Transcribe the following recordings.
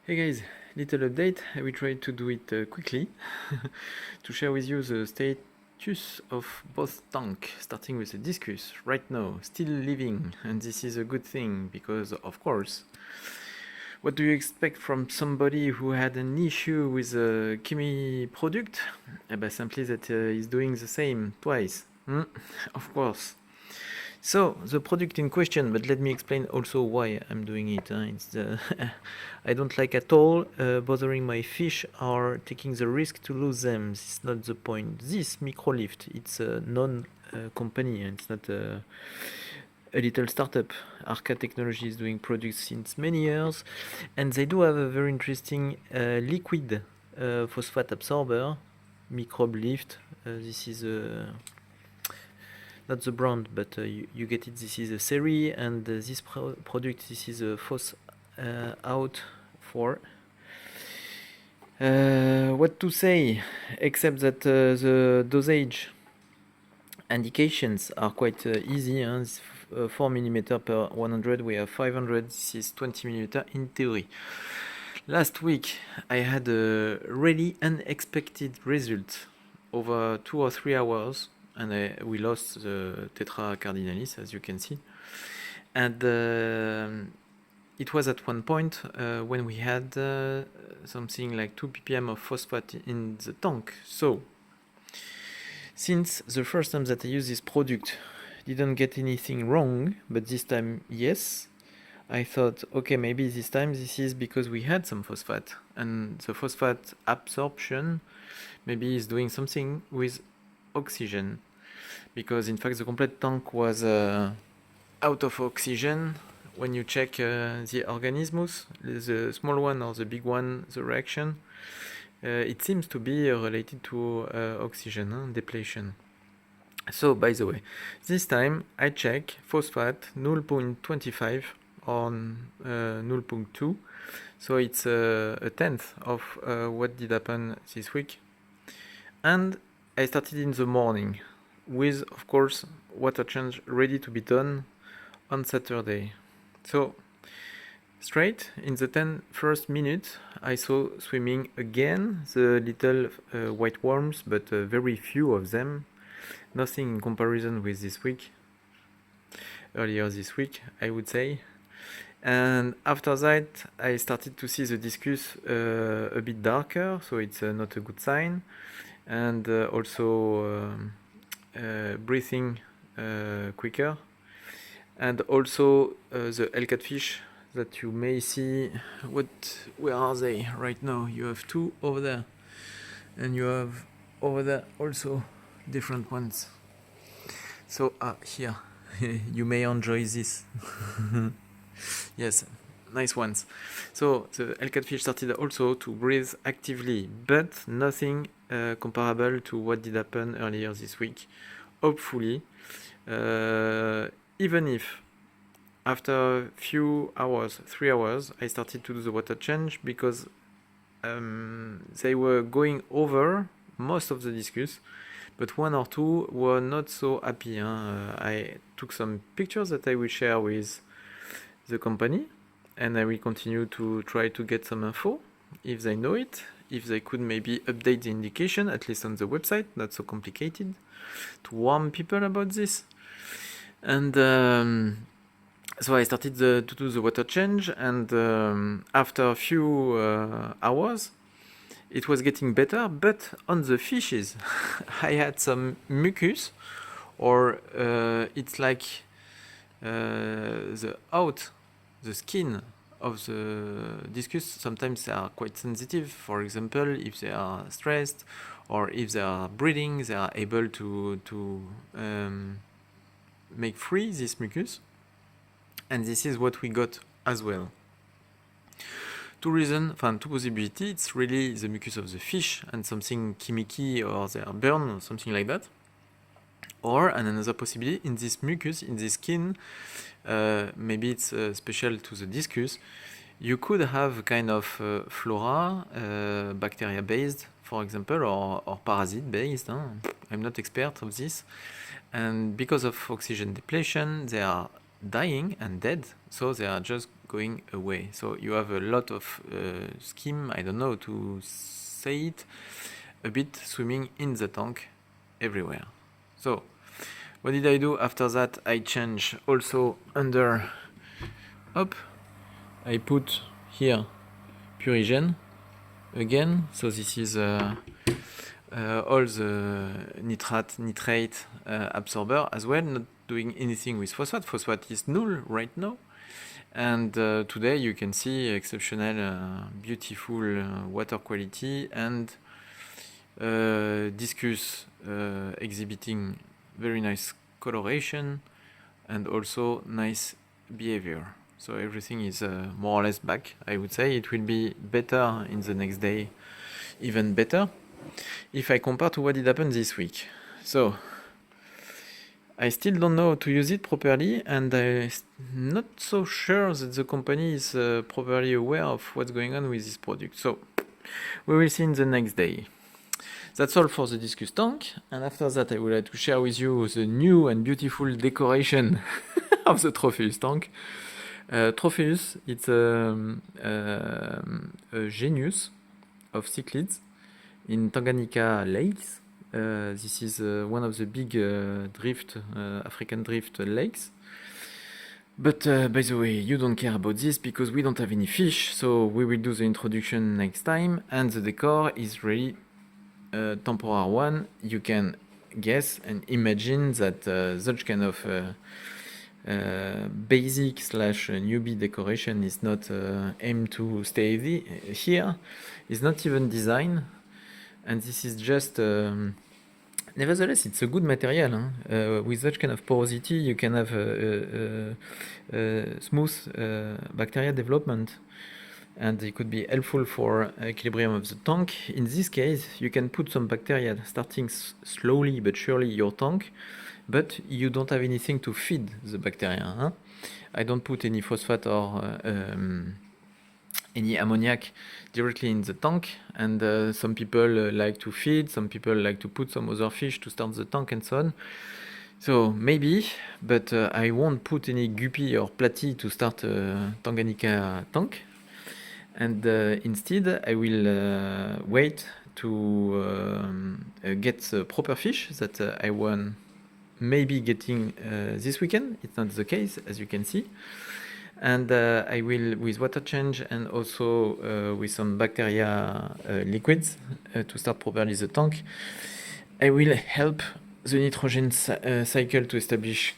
Hey guys, little update. I will try to do it quickly to share with you the status of both tanks, starting with the Discus. Right now, still living, and this is a good thing because, of course, what do you expect from somebody who had an issue with a Kimi product? Simply that he's doing the same twice. Of course. So, the product in question, but let me explain also why I'm doing it. I don't like at all bothering my fish or taking the risk to lose them. This is not the point. This Microlift, it's a non-company, it's not a little startup. Arca Technology is doing products since many years, and they do have a very interesting liquid phosphate absorber, Microlift. This is a not the brand, but you get it. This is a series, and this product, this is a FOS out for. What to say, except that the dosage indications are quite easy. This 4 mm per 100, we have 500, this is 20 mm in theory. Last week I had a really unexpected result over 2 or 3 hours, and we lost the Tetra cardinalis, as you can see. And it was at one point when we had something like 2 ppm of phosphate in the tank. So, since the first time that I used this product didn't get anything wrong, but this time yes, I thought, okay, maybe this time this is because we had some phosphate, and the phosphate absorption maybe is doing something with oxygen, because in fact the complete tank was out of oxygen. When you check the organismus, the small one or the big one, the reaction, it seems to be related to oxygen depletion. So, by the way, this time I check phosphate 0.25 on 0.2, so it's a tenth of what did happen this week. And I started in the morning with, of course, water change ready to be done on Saturday. So, straight in the 10 first minutes, I saw swimming again the little white worms, but very few of them. Nothing in comparison with this week, earlier this week, I would say. And after that, I started to see the Discus a bit darker, so it's not a good sign. And also breathing quicker. And also the Hellcat fish that you may see. Where are they right now? You have two over there, and you have over there also different ones. So here you may enjoy this. Yes, nice ones. So the Hellcat fish started also to breathe actively, but nothing comparable to what did happen earlier this week. Hopefully, even if after a few hours, 3 hours, I started to do the water change, because they were going over most of the Discus, but one or two were not so happy. I took some pictures that I will share with the company, and I will continue to try to get some info if they know it, if they could maybe update the indication, at least on the website, not so complicated, to warn people about this. And so I started to do the water change, and after a few hours, it was getting better, but on the fishes, I had some mucus, or it's like the skin of the Discus. Sometimes they are quite sensitive. For example, if they are stressed or if they are breathing, they are able to make free this mucus. And this is what we got as well. Two possibilities. It's really the mucus of the fish and something chemical, or they are burned or something like that. Or another possibility, in this mucus, in the skin, maybe it's special to the Discus, you could have a kind of flora, bacteria-based, for example, or parasite-based. I'm not expert of this. And because of oxygen depletion, they are dying and dead, so they are just going away. So you have a lot of scheme, I don't know how to say it, a bit swimming in the tank everywhere. So what did I do after that? I change also under up. I put here Purigen again. So this is all the nitrate absorber as well, not doing anything with phosphate. Phosphate is null right now. And today you can see exceptional, beautiful water quality and Discus exhibiting very nice coloration and also nice behavior. So everything is more or less back, I would say. It will be better in the next day, even better, if I compare to what did happen this week. So I still don't know how to use it properly, and I'm not so sure that the company is properly aware of what's going on with this product. So we will see in the next day. That's all for the Discus tank, and after that I would like to share with you the new and beautiful decoration of the Tropheus tank. Tropheus, it's a genus of cichlids in Tanganyika lakes. This is one of the big African drift lakes. But by the way, you don't care about this because we don't have any fish, so we will do the introduction next time, and the decor is really temporary one. You can guess and imagine that such kind of basic / newbie decoration is not aimed to stay here, is not even designed, and this is just nevertheless it's a good material, huh? With such kind of porosity you can have smooth bacteria development, and it could be helpful for equilibrium of the tank. In this case, you can put some bacteria starting slowly but surely your tank, but you don't have anything to feed the bacteria. Huh? I don't put any phosphate or any ammoniac directly in the tank, and some people like to feed, some people like to put some other fish to start the tank and so on. So maybe, but I won't put any guppy or platy to start Tanganyika tank. And instead, I will wait to get the proper fish that I want maybe getting this weekend. It's not the case, as you can see. And I will, with water change and also with some bacteria liquids to start properly the tank, I will help the nitrogen cycle to establish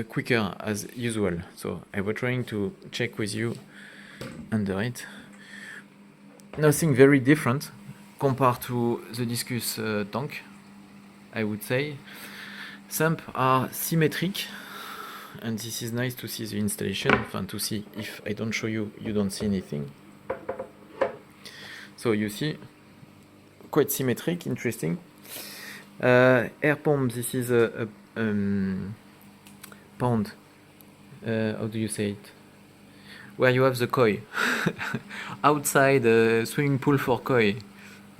quicker as usual. So I was trying to check with you under it. Nothing very different compared to the Discus tank, I would say. Some are symmetric, and this is nice to see the installation, to see. If I don't show you, you don't see anything. So you see, quite symmetric, interesting. Air pump, this is a pond, how do you say it? Where you have the koi. Outside swimming pool for koi.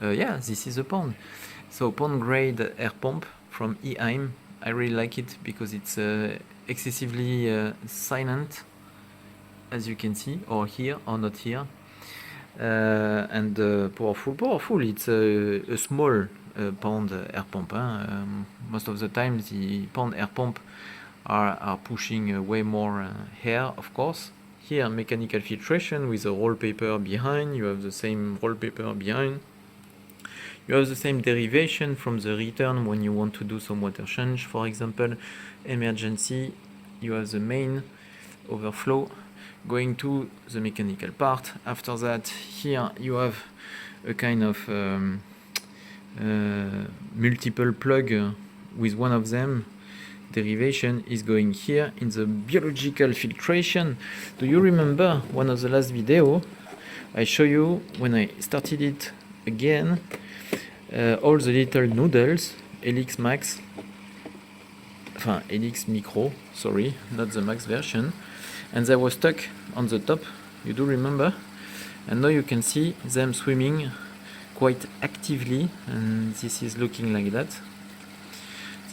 Yeah, this is a pond. So pond grade air pump from Eheim. I really like it because it's excessively silent, as you can see, or here or not here, and powerful. It's a small pond air pump. Most of the time the pond air pump are pushing way more air, of course. Here, mechanical filtration with a roll paper behind. You have the same roll paper behind. You have the same derivation from the return when you want to do some water change. For example, emergency, you have the main overflow going to the mechanical part. After that, here you have a kind of multiple plug with one of them. Derivation is going here in the biological filtration. Do you remember one of the last video I show you when I started it again, all the little noodles, Helix Max, Helix Micro, sorry, not the Max version, and they were stuck on the top, you do remember? And now you can see them swimming quite actively, and this is looking like that.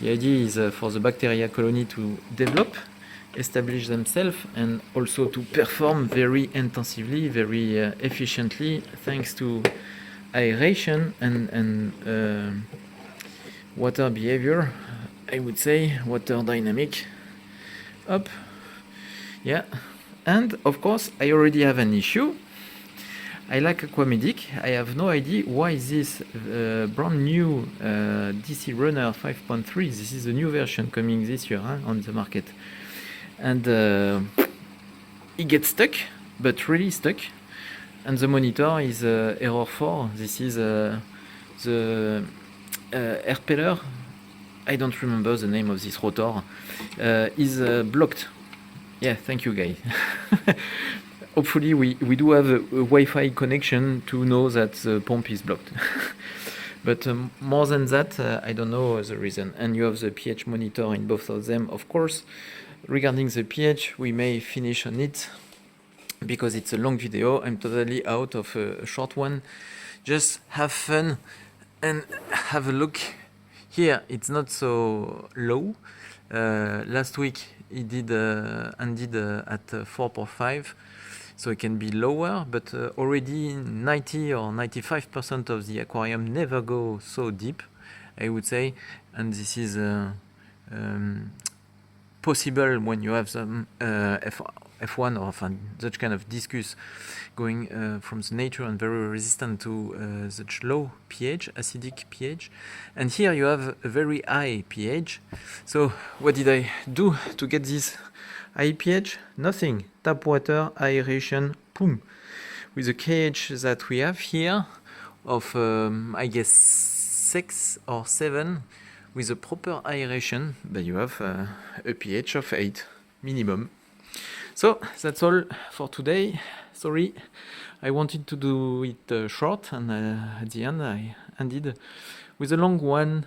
The idea is for the bacteria colony to develop. establish themselves and also to perform very intensively, very efficiently, thanks to aeration and water behavior, I would say, water dynamic. Up. Yeah. And of course, I already have an issue. I like Aquamedic. I have no idea why this brand new DC Runner 5.3, this is the new version coming this year on the market. And it gets stuck, but really stuck. And the monitor is error 4. This is the Airpeller. I don't remember the name of this rotor. Is blocked. Yeah, thank you, guys. Hopefully we do have a Wi-Fi connection to know that the pump is blocked. But more than that, I don't know the reason. And you have the pH monitor in both of them, of course. Regarding the pH, we may finish on it because it's a long video. I'm totally out of a short one. Just have fun and have a look. Here, it's not so low. Last week, it did ended at 4.5. So it can be lower, but already 90 or 95% of the aquarium never go so deep, I would say. And this is possible when you have some F1 or such kind of discus going from the nature and very resistant to such low pH, acidic pH. And here you have a very high pH. So what did I do to get this high pH? Nothing. Tap water, aeration, boom. With the KH that we have here of, I guess, 6 or 7, with a proper aeration, but you have a pH of 8 minimum. So that's all for today. Sorry, I wanted to do it short, and at the end I ended with a long one.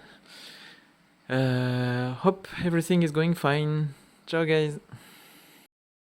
Hope everything is going fine. Ciao, guys.